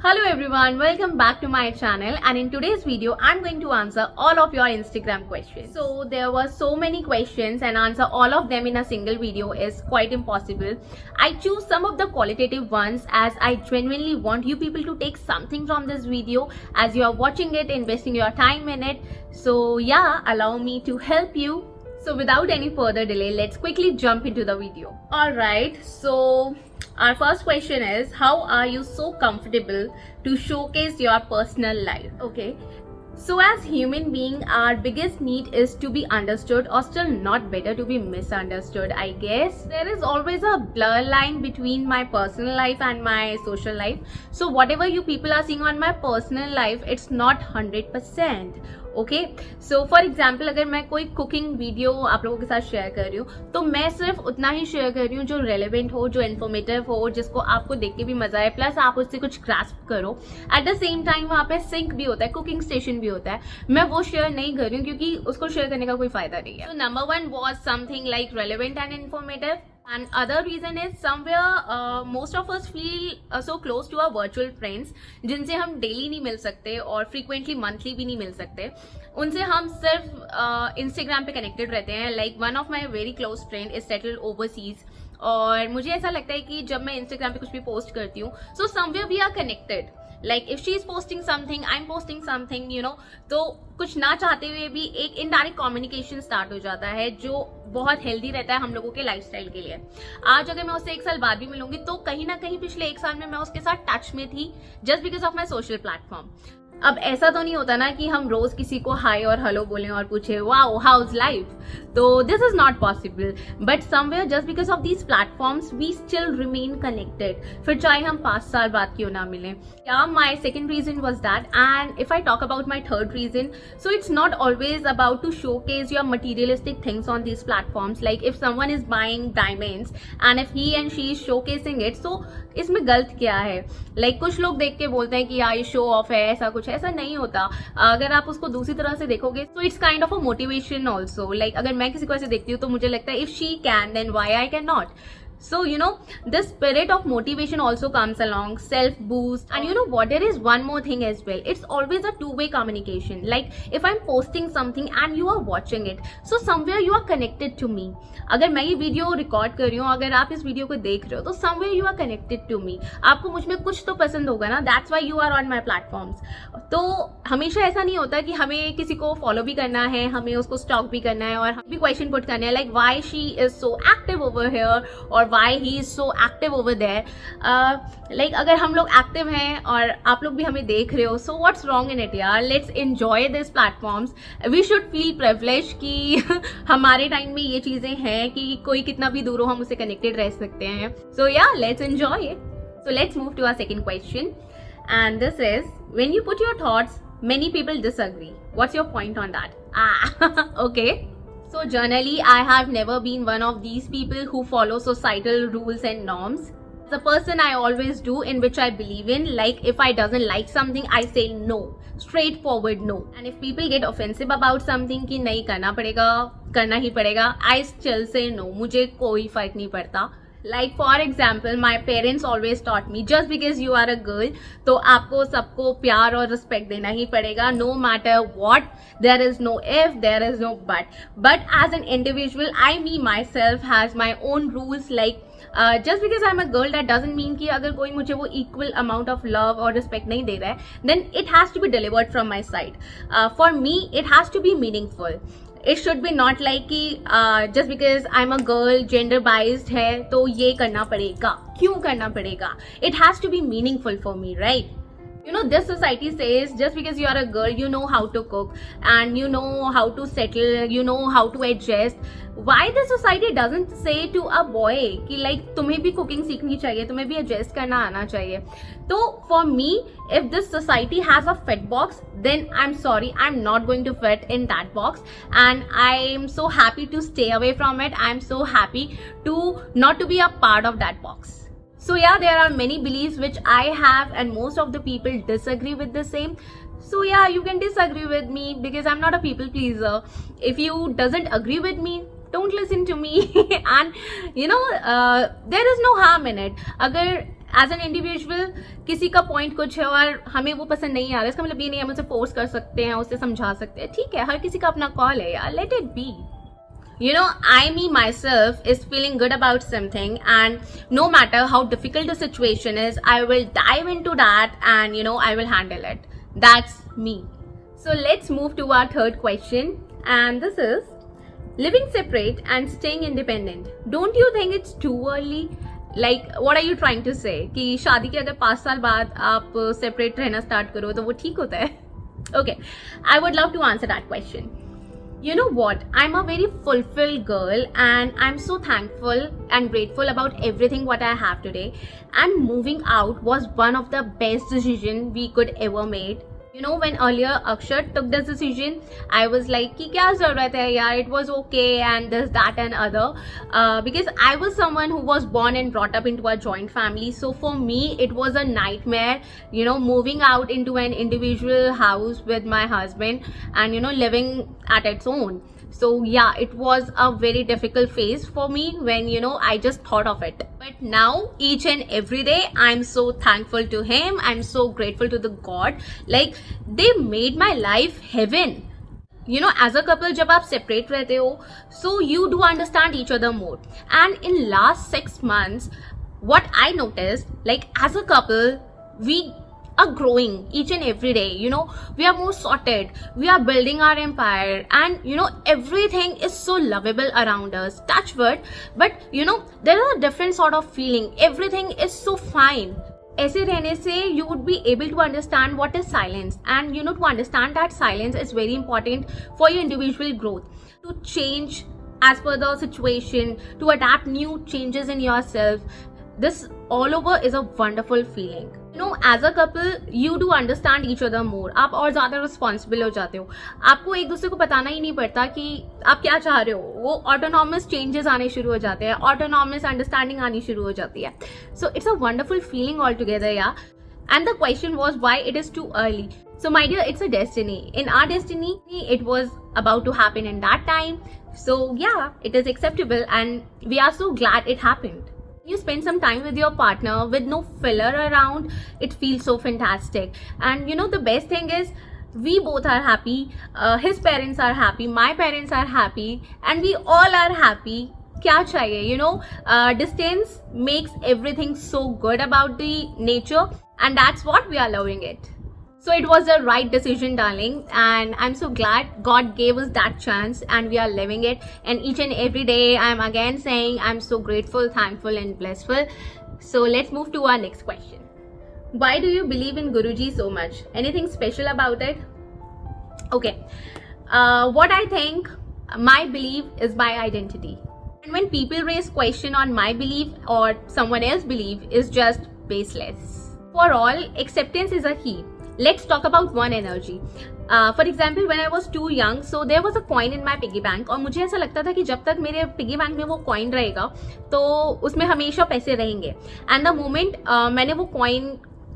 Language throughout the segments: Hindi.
Hello everyone, welcome back to my channel, and in today's video I'm going to answer all of your Instagram questions. So there were so many questions and answer all of them in a single video is quite impossible. I choose some of the qualitative ones as I genuinely want you people to take something from this video as you are watching it, investing your time in it. So yeah, allow me to help you. So without any further delay, let's quickly jump into the video. Alright, so our first question is, how are you so comfortable to showcase your personal life? Okay, so as human being, our biggest need is to be understood, or still not better to be misunderstood, I guess. There is always a blur line between my personal life and my social life. So whatever you people are seeing on my personal life, it's not 100%. Okay so for example अगर मैं कोई कुकिंग वीडियो आप लोगों के साथ शेयर कर रही हूँ तो मैं सिर्फ उतना ही शेयर कर रही हूँ जो रेलेवेंट हो, जो इन्फॉर्मेटिव हो, जिसको आपको देख के भी मजा आए, प्लस आप उससे कुछ ग्रास्प करो. एट द सेम टाइम वहाँ पे सिंक भी होता है, कुकिंग स्टेशन भी होता है. मैं वो शेयर नहीं कर रही हूँ क्योंकि उसको शेयर करने का कोई फायदा नहीं है. Number one was something like relevant and informative. And other reason is somewhere most of us feel so close to our virtual friends जिनसे हम daily नहीं मिल सकते और frequently monthly भी नहीं मिल सकते. उनसे हम सिर्फ Instagram पे connected रहते हैं. Like one of my very close friend is settled overseas. और मुझे ऐसा लगता है कि जब मैं Instagram पे कुछ भी पोस्ट करती हूँ so somewhere we are connected. Like if she is posting something, I'm posting something, you know, तो कुछ ना चाहते हुए भी एक इनडायरेक्ट कम्युनिकेशन स्टार्ट हो जाता है जो बहुत हेल्दी रहता है हम लोगों के लाइफस्टाइल के लिए. आज अगर मैं उससे एक साल बाद भी मिलूंगी तो कहीं ना कहीं पिछले एक साल में मैं उसके साथ टच में थी just because of my social platform. अब ऐसा तो नहीं होता ना कि हम रोज किसी को हाय और हेलो बोलें और पूछे वाओ हाउज लाइफ. तो this is not possible, but somewhere just because of these platforms we still remain connected, फिर चाहे हम 5 साल बाद क्यों ना मिले. Yeah my second reason was that. And if I talk about my third reason, so it's not always about to showcase your materialistic things on these platforms. Like if someone is buying diamonds and if he and she is showcasing it, so इसमें गलत क्या है. लाइक कुछ लोग देख के बोलते हैं कि यार ये शो ऑफ है, ऐसा कुछ. ऐसा नहीं होता. अगर आप उसको दूसरी तरह से देखोगे तो it's kind of a motivation also. Like अगर मैं किसी को ऐसे देखती हूँ तो मुझे लगता है if she can then why I can not. So, you know, the spirit of motivation also comes along, self-boost. And you know what, there is one more thing as well. It's always a two-way communication. Like, if I'm posting something and you are watching it, so somewhere you are connected to me. अगर मैं ये वीडियो रिकॉर्ड कर रही हूँ, अगर आप इस वीडियो को देख रहे हो, तो somewhere you are connected to me. आपको मुझ में कुछ तो पसंद होगा ना, that's why you are on my platforms. तो हमेशा ऐसा नहीं होता कि हमें किसी को फॉलो भी करना है, हमें उसको स्टॉक भी करना है और हम भी क्वेश्चन पुट करने हैं, like why she is so active over here और why he is so active over there. Like अगर हम लोग एक्टिव हैं और आप लोग भी हमें देख रहे हो, so what's wrong in it यार. Let's enjoy these platforms. We should feel privileged कि हमारे टाइम में ये चीजें हैं कि कोई कितना भी दूर हो हम उससे कनेक्टेड रह सकते हैं. So yeah, let's enjoy it. So let's move to our second question, and this is, when you put your thoughts, many people disagree. What's your point on that? Okay. So generally, I have never been one of these people who follow societal rules and norms. The person I always do in which I believe in, like if I doesn't like something, I say no, straightforward no. And if people get offensive about something कि नहीं करना पड़ेगा, करना ही पड़ेगा, I still say no. मुझे कोई फर्क नहीं पड़ता. Like for example, my parents always taught me, just because you are a girl, तो आपको सबको प्यार और respect देना ही पड़ेगा, no matter what. There is no if, there is no but. But as an individual, I, me, myself has my own rules. Like just because I'm a girl, that doesn't mean कि अगर कोई मुझे वो equal amount of love और respect नहीं दे रहा है, then it has to be delivered from my side. For me, it has to be meaningful. It should be not like कि just because I'm a girl, gender biased है तो ये करना पड़ेगा. क्यों करना पड़ेगा? It has to be meaningful for me, right? You know, this society says just because you are a girl, you know how to cook and you know how to settle, you know how to adjust. Why the society doesn't say to a boy कि like तुम्हें भी cooking सीखनी चाहिए, तुम्हें भी adjust करना आना चाहिए. तो for me, if this society has a fit box, then I'm sorry, I'm not going to fit in that box, and I'm so happy to stay away from it. I'm so happy to not to be a part of that box. So yeah, there are many beliefs which I have and most of the people disagree with the same. So yeah, you can disagree with me because I'm not a people pleaser. If you doesn't agree with me, don't listen to me. And you know, there is no harm in it. अगर एज एन इंडिविजुअल किसी का पॉइंट कुछ है और हमें वो पसंद नहीं आ रहा है, इसका मतलब ये नहीं है हम उसे फोर्स कर सकते हैं, उससे समझा सकते हैं, ठीक है, हर किसी का अपना कॉल है यार, let it be. You know, me myself is feeling good about something, and no matter how difficult the situation is, I will dive into that and I will handle it. That's me. So let's move to our third question, and this is living separate and staying independent. Don't you think it's too early? Like, what are you trying to say? कि शादी के अगर 5 साल बाद आप separate रहना start करो तो वो ठीक होता है? Okay, I would love to answer that question. You know what? I'm a very fulfilled girl and I'm so thankful and grateful about everything what I have today. And moving out was one of the best decisions we could ever made. You know, when earlier Akshat took this decision, I was like कि क्या ज़रूरत है यार, it was okay and this, that and other. Because I was someone who was born and brought up into a joint family. So for me, it was a nightmare, moving out into an individual house with my husband and, living at its own. So yeah, it was a very difficult phase for me when, I just thought of it. But now, each and every day, I'm so thankful to him. I'm so grateful to the God. Like, they made my life heaven. As a couple, जब आप separate रहते हो, so you do understand each other more. And in last 6 months, what I noticed, like as a couple, we are growing each and every day. We are more sorted, we are building our empire, and everything is so lovable around us, touch wood. But there is a different sort of feeling, everything is so fine. ऐसे रहने से you would be able to understand what is silence, and to understand that silence is very important for your individual growth, to change as per the situation, to adapt new changes in yourself. This all over is a wonderful feeling. As a couple, you do understand each other more. आप और ज़्यादा रिस्पॉन्सिबल हो जाते हो, आपको एक दूसरे को बताना ही नहीं पड़ता कि आप क्या चाह रहे हो. वो ऑटोनॉमस चेंजेस आने शुरू हो जाते हैं, ऑटोनॉमस अंडरस्टैंडिंग आनी शुरू हो जाती है. So it's a wonderful feeling all together, या. And the question was why it is too early. So my dear, it's a destiny. In our destiny, it was about to happen in that time. So yeah, it is acceptable and we are so glad it happened. You spend some time with your partner with no filler around, it feels so fantastic. And the best thing is we both are happy, his parents are happy, my parents are happy, and we all are happy. Kya chahiye? Distance makes everything so good about the nature, and that's what we are loving it. So it was the right decision, darling, and I'm so glad God gave us that chance and we are living it. And each and every day I'm again saying I'm so grateful, thankful and blissful. So let's move to our next question. Why do you believe in Guruji so much? Anything special about it? Okay. What I think, my belief is my identity. And when people raise question on my belief or someone else's belief is just baseless. For all, acceptance is a key. Let's talk about one energy. For example, when I was too young, so there was a coin in my piggy bank. और मुझे ऐसा लगता था कि जब तक मेरे पिगी बैंक में वो कॉइन रहेगा तो उसमें हमेशा पैसे रहेंगे. एंड द मोमेंट मैंने वो कॉइन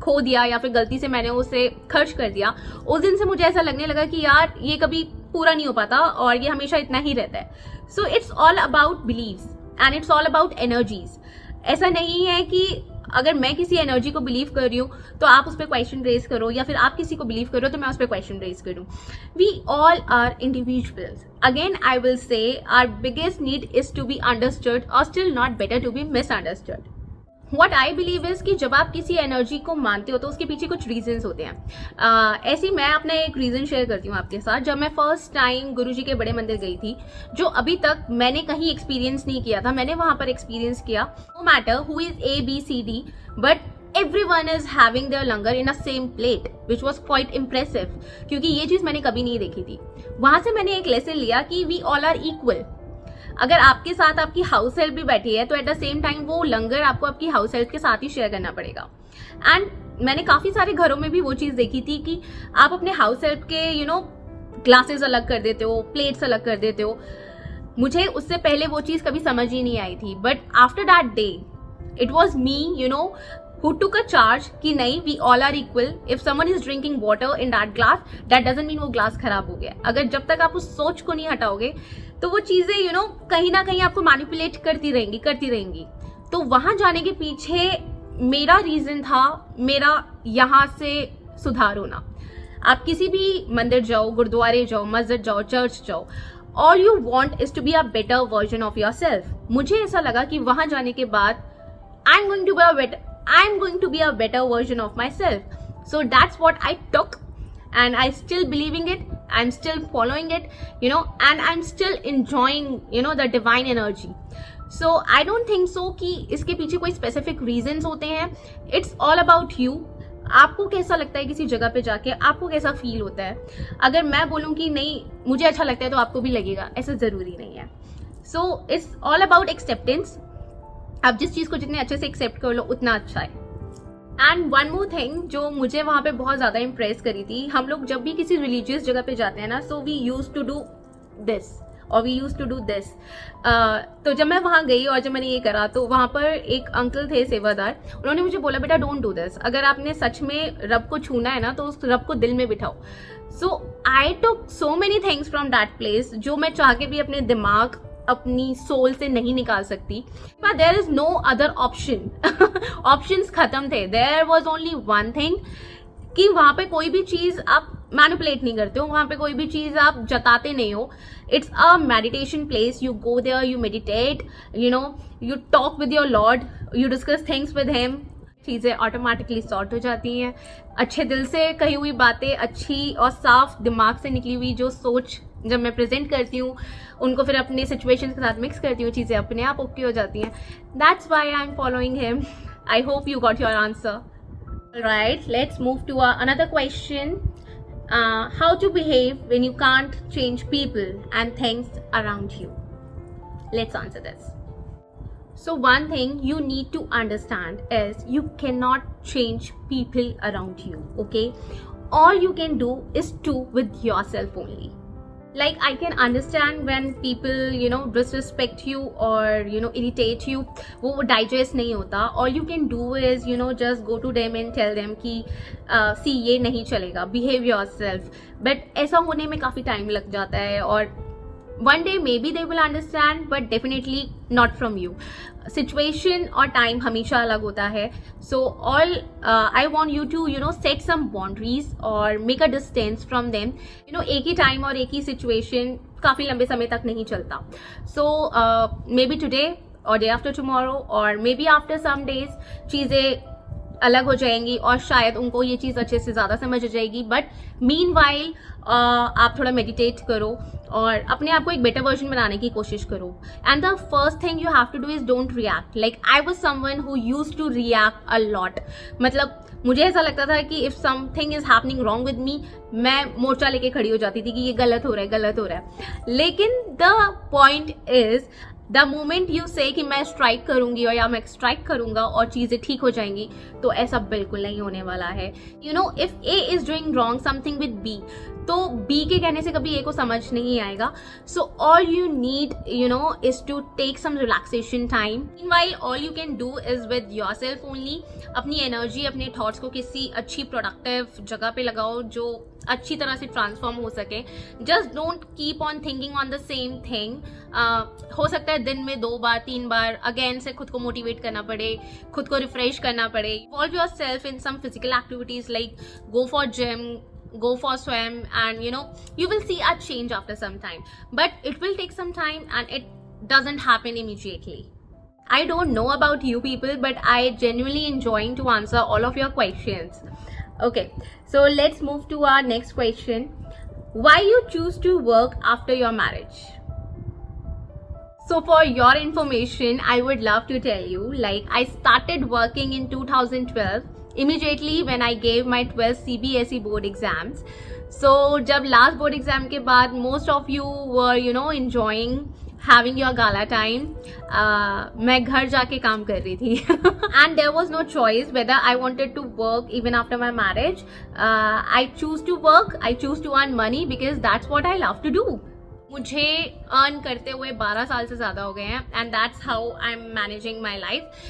खो दिया या फिर गलती से मैंने उसे खर्च कर दिया, उस दिन से मुझे ऐसा लगने लगा कि यार ये कभी पूरा नहीं हो पाता और ये हमेशा इतना ही रहता है. So it's all about believes and it's all about energies. ऐसा नहीं है कि अगर मैं किसी एनर्जी को बिलीव कर रही हूँ तो आप उस पर क्वेश्चन रेज करो, या फिर आप किसी को बिलीव करो तो मैं उस पर क्वेश्चन रेज करूँ. We all are individuals. Again I will say our biggest need is to be understood और still not better to be misunderstood. What I believe is कि जब आप किसी एनर्जी को मानते हो तो उसके पीछे कुछ रीजंस होते हैं. ऐसे मैं अपना एक रीजन शेयर करती हूँ आपके साथ. जब मैं फर्स्ट टाइम गुरुजी के बड़े मंदिर गई थी, जो अभी तक मैंने कहीं एक्सपीरियंस नहीं किया था, मैंने वहां पर एक्सपीरियंस किया. No matter who is A B C D, but everyone is having their langar in a same plate, which was quite impressive, क्योंकि ये चीज मैंने कभी नहीं देखी थी. वहां से मैंने एक लेसन लिया कि we all are equal. अगर आपके साथ आपकी हाउस हेल्प भी बैठी है तो एट द सेम टाइम वो लंगर आपको आपकी हाउस हेल्प के साथ ही शेयर करना पड़ेगा. एंड मैंने काफी सारे घरों में भी वो चीज देखी थी कि आप अपने हाउस हेल्प के ग्लासेस अलग कर देते हो, प्लेट्स अलग कर देते हो. मुझे उससे पहले वो चीज कभी समझ ही नहीं आई थी, but after that day it was me who took a charge कि नहीं, we all are equal. If someone is drinking water in that glass, that doesn't mean वो ग्लास खराब हो गया. अगर जब तक आप उस सोच को नहीं हटाओगे तो वो चीजें कहीं ना कहीं आपको मैनिपुलेट करती रहेंगी. तो वहां जाने के पीछे मेरा रीजन था मेरा यहाँ से सुधार होना। आप किसी भी मंदिर जाओ, गुरुद्वारे जाओ, मस्जिद जाओ, चर्च जाओ, all you want is to be a better version of yourself. मुझे ऐसा लगा कि वहां जाने के बाद I am going to be a better version of myself. So that's what I took, and I still believing it, I'm still following it, and I'm still enjoying, the divine energy. So I don't think so कि इसके पीछे कोई specific reasons होते हैं. It's all about you. आपको कैसा लगता है किसी जगह पे जाके, आपको कैसा फील होता है. अगर मैं बोलूँ कि नहीं मुझे अच्छा लगता है तो आपको भी लगेगा, ऐसा जरूरी नहीं है. So it's all about acceptance. आप जिस चीज को जितने अच्छे से एक्सेप्ट कर लो उतना अच्छा है. एंड वन मोर थिंग जो मुझे वहां पे बहुत ज्यादा इम्प्रेस करी थी, हम लोग जब भी किसी रिलीजियस जगह पे जाते हैं ना, so we use to do this और we use to do this. तो जब मैं वहां गई और जब मैंने ये करा तो वहां पर एक अंकल थे सेवादार, उन्होंने मुझे बोला बेटा डोंट डू दिस. अगर आपने सच में रब को छूना है ना तो उस रब को दिल में बिठाओ. So I took so many things from that place जो मैं चाह के भी अपने दिमाग अपनी सोल से नहीं निकाल सकती. But there is no other option. Options खत्म थे. There was only one thing कि वहां पे कोई भी चीज आप मैनिपुलेट नहीं करते हो, वहां पे कोई भी चीज आप जताते नहीं हो. It's a meditation place. You go there, you meditate, you talk with your lord, you discuss things with him. चीजें ऑटोमेटिकली सॉर्ट हो जाती हैं. अच्छे दिल से कही हुई बातें, अच्छी और साफ दिमाग से निकली हुई जो सोच जब मैं प्रेजेंट करती हूँ उनको फिर अपने सिचुएशंस के साथ मिक्स करती हूँ, चीजें अपने आप ओके हो जाती हैं. That's why I am following him. I hope you got your answer. Right, let's move to another question. How to behave when you can't change people and things around you. Let's answer this. So one thing you need to understand is you cannot change people around you, okay? All you can do is do with yourself only. Like I can understand when people, disrespect you or, irritate you, वो digest नहीं होता. All you can do is, just go to them and tell them कि see ये नहीं चलेगा, behave yourself. But ऐसा होने में काफ़ी time लग जाता है और one day maybe they will understand but definitely not from you. Situation और time हमेशा अलग होता है. So all I want you to set some boundaries or make a distance from them. एक ही time और एक ही situation काफी लंबे समय तक नहीं चलता. So maybe today or day after tomorrow or maybe after some days चीजें अलग हो जाएंगी और शायद उनको ये चीज अच्छे से ज्यादा समझ आ जाएगी. बट मीनवाइल आप थोड़ा मेडिटेट करो और अपने आप को एक बेटर वर्जन बनाने की कोशिश करो. And the first thing you have to do is don't react. Like I was someone who used to react a lot. मतलब मुझे ऐसा लगता था कि if something is happening wrong with me, मैं मोर्चा लेके खड़ी हो जाती थी कि ये गलत हो रहा है. लेकिन the point is the moment you से कि मैं स्ट्राइक करूंगी और या मैं स्ट्राइक करूंगा और चीजें ठीक हो जाएंगी, तो ऐसा बिल्कुल नहीं होने वाला है. If A is doing wrong something with B, तो बी के कहने से कभी ए को समझ नहीं आएगा. So all you need is to take some relaxation time. Meanwhile all you can do is with yourself only. अपनी एनर्जी, अपने थॉट्स को किसी अच्छी प्रोडक्टिव जगह पे लगाओ जो अच्छी तरह से ट्रांसफॉर्म हो सके. Just don't keep on thinking on the same thing. हो सकता है दिन में 2 बार 3 बार अगेन से खुद को मोटिवेट करना पड़े, खुद को रिफ्रेश करना पड़े. Involve yourself in some physical activities like go for gym, go for swim, and you will see a change after some time, but it will take some time and it doesn't happen immediately. I don't know about you people, but I genuinely enjoying to answer all of your questions. Okay, so let's move to our next question. Why you choose to work after your marriage? So for your information, I would love to tell you, like I started working in 2012 immediately when I gave my 12th CBSE board exams. So जब last board exam के बाद most of you were enjoying having your gala time. मैं घर जाके काम कर रही थी and there was no choice whether I wanted to work even after my marriage. I choose to work, I choose to earn money because that's what I love to do. मुझे अर्न करते हुए 12 साल से ज़्यादा हो गए हैं and that's how I'm managing my life.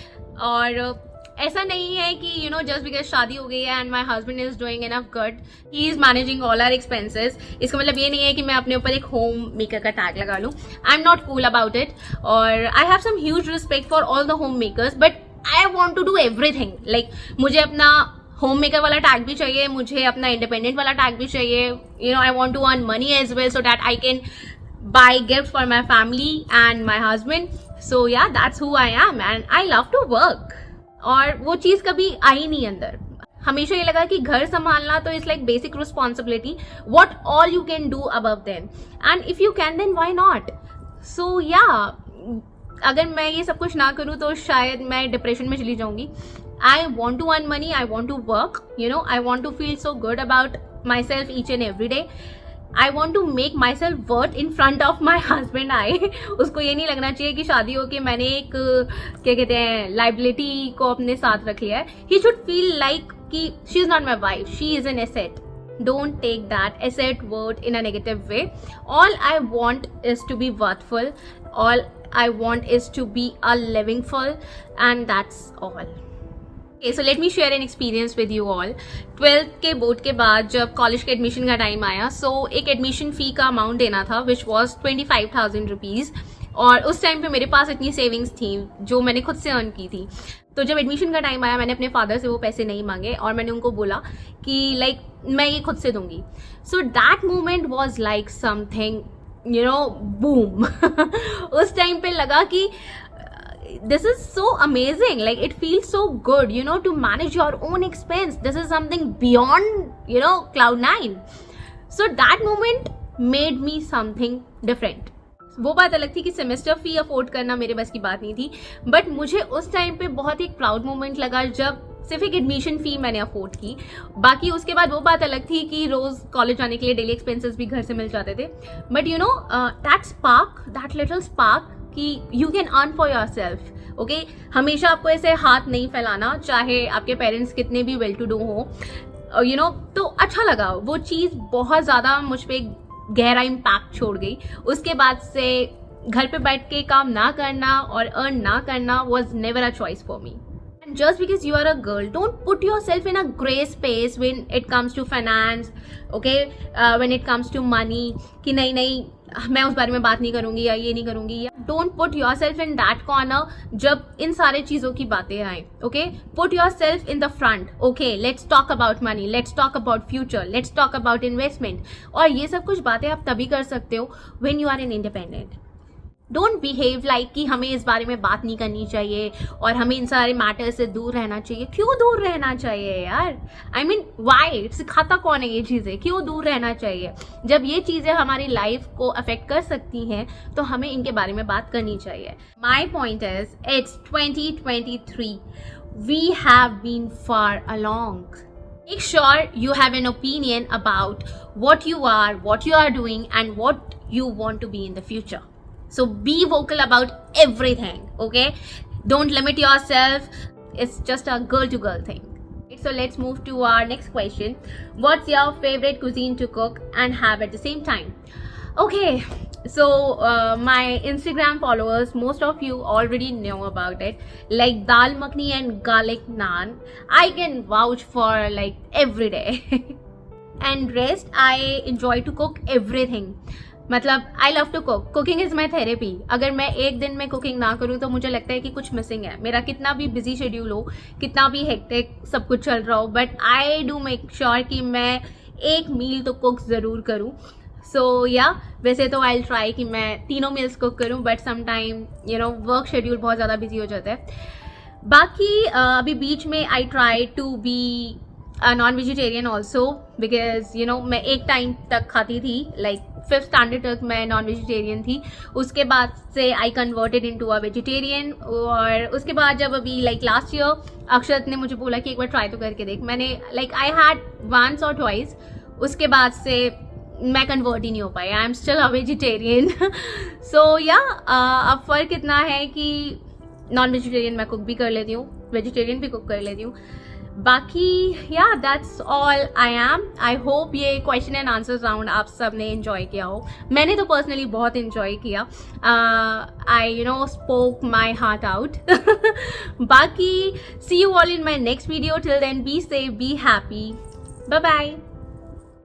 और ऐसा नहीं है कि जस्ट बिकॉज शादी हो गई है and my husband is doing enough good, he is managing all our expenses. इसका मतलब ये नहीं है कि मैं अपने ऊपर एक होम मेकर का टैग लगा लूँ. I am not cool about it और I have some huge respect for all the home makers. But I want to do everything. Like मुझे अपना होम मेकर वाला टैग भी चाहिए, मुझे अपना इंडिपेंडेंट वाला टैग भी चाहिए. You know, I want to earn money as well so that I can buy gifts for my family and my husband. So yeah, that's who I am and I love to work. और वो चीज कभी आई नहीं अंदर. हमेशा ये लगा कि घर संभालना तो it's like basic responsibility. What all you can do above them, and if you can then why not. So yeah, अगर मैं ये सब कुछ ना करूँ तो शायद मैं डिप्रेशन में चली जाऊंगी. I want to earn money, I want to work, you know, I want to feel so good about myself each and every day. I want to make myself worth in front of my husband. उसको ये नहीं लगना चाहिए कि शादी हो के मैंने एक क्या कहते हैं लाइबिलिटी को अपने साथ रख लिया है. He should feel like कि she is not my wife, she is an asset. Don't take that asset word in a negative way. All I want is to be worthful. All I want is to be a living full, and that's all. Okay, so let me share an experience with you all. 12th के बोर्ड के बाद जब कॉलेज के एडमिशन का टाइम आया, सो एक एडमिशन फी का अमाउंट देना था विच वॉज 25,000 रुपीज़. और उस टाइम पे मेरे पास इतनी सेविंग्स थी जो मैंने खुद से अर्न की थी. तो जब एडमिशन का टाइम आया, मैंने अपने फादर से वो पैसे नहीं मांगे और मैंने उनको बोला कि लाइक मैं ये खुद से दूंगी. So that moment was like something, you know, boom. उस टाइम पे लगा कि this is so amazing, like it feels so good, you know, to manage your own expense. This is something beyond, you know, cloud 9. So that moment made me something different. वो बात अलग थी कि सेमेस्टर फी अफोर्ड करना मेरे बस की बात नहीं थी, बट मुझे उस टाइम पे बहुत ही प्राउड मोमेंट लगा जब सिर्फ एक एडमिशन फी मैंने अफोर्ड की. बाकी उसके बाद वो बात अलग थी कि रोज कॉलेज जाने के लिए डेली एक्सपेंसेस भी घर से मिल जाते थे. But you know, that spark, that little spark कि you can earn for your self. Okay, हमेशा आपको ऐसे हाथ नहीं फैलाना, चाहे आपके पेरेंट्स कितने भी वेल टू डू हो, यू नो. तो अच्छा लगा, वो चीज़ बहुत ज़्यादा मुझ पर गहरा इम्पैक्ट छोड़ गई. उसके बाद से घर पे बैठ के काम ना करना और अर्न ना करना was never a choice for me. Just because you are a girl, don't put yourself in a gray space when it comes to finance, okay, when it comes to money, कि नहीं मैं उस बारे में बात नहीं करूंगी या ये नहीं करूंगी. या don't put yourself in that corner जब इन सारे चीज़ों की बातें आए. Okay, put yourself in the front. Okay, let's talk about money, let's talk about future, let's talk about investment. और ये सब कुछ बातें आप तभी कर सकते हो when you are an independent. Don't behave like कि हमें इस बारे में बात नहीं करनी चाहिए और हमें इन सारे मैटर्स से दूर रहना चाहिए. क्यों दूर रहना चाहिए यार? I mean why? सिखाता कौन है ये चीज़ें? क्यों दूर रहना चाहिए? जब ये चीज़ें हमारी लाइफ को अफेक्ट कर सकती हैं तो हमें इनके बारे में बात करनी चाहिए. My point is, it's 2023. We have been far along. Make sure you have an opinion about what you are, what you are doing, and what you want to be in the future. So be vocal about everything, okay? Don't limit yourself. It's just a girl to girl thing. So let's move to our next question. What's your favorite cuisine to cook and have at the same time? Okay, so my Instagram followers, most of you already know about it. Like dal makhni and garlic naan, I can vouch for like every day. And rest, I enjoy to cook everything. मतलब I love to cook. Cooking is my therapy. अगर मैं एक दिन में कुकिंग ना करूँ तो मुझे लगता है कि कुछ मिसिंग है. मेरा कितना भी बिजी शेड्यूल हो, कितना भी हेक्टिक सब कुछ चल रहा हो, but I do make sure कि मैं एक मील तो कुक ज़रूर करूँ. सो या, वैसे तो आई ट्राई कि मैं तीनों मील्स कुक करूँ, but sometime you know work schedule बहुत ज़्यादा बिजी हो जाता है. बाकी अभी बीच में I try to be non vegetarian also, because you know मैं एक टाइम तक खाती थी, लाइक 5th स्टैंडर्ड तक मैं नॉन वेजिटेरियन थी. उसके बाद से I converted into a vegetarian. और उसके बाद जब अभी लाइक लास्ट ईयर अक्षत ने मुझे बोला कि एक बार ट्राई तो करके देख, मैंने like I had once or twice. उसके बाद से मैं कन्वर्ट ही नहीं हो पाई. I am still a vegetarian. So yeah, अब फ़र्क इतना है कि नॉन वेजिटेरियन मैं कुक भी कर लेती हूँ, वेजिटेरियन भी कुक कर लेती हूँ. बाकी या, that's all I am. I hope ये क्वेश्चन एंड आंसर्स राउंड आप सब ने एंजॉय किया हो. मैंने तो पर्सनली बहुत एंजॉय किया. I you know spoke my heart out. बाकी see you all in my next video. Till then be safe, be happy. Bye bye.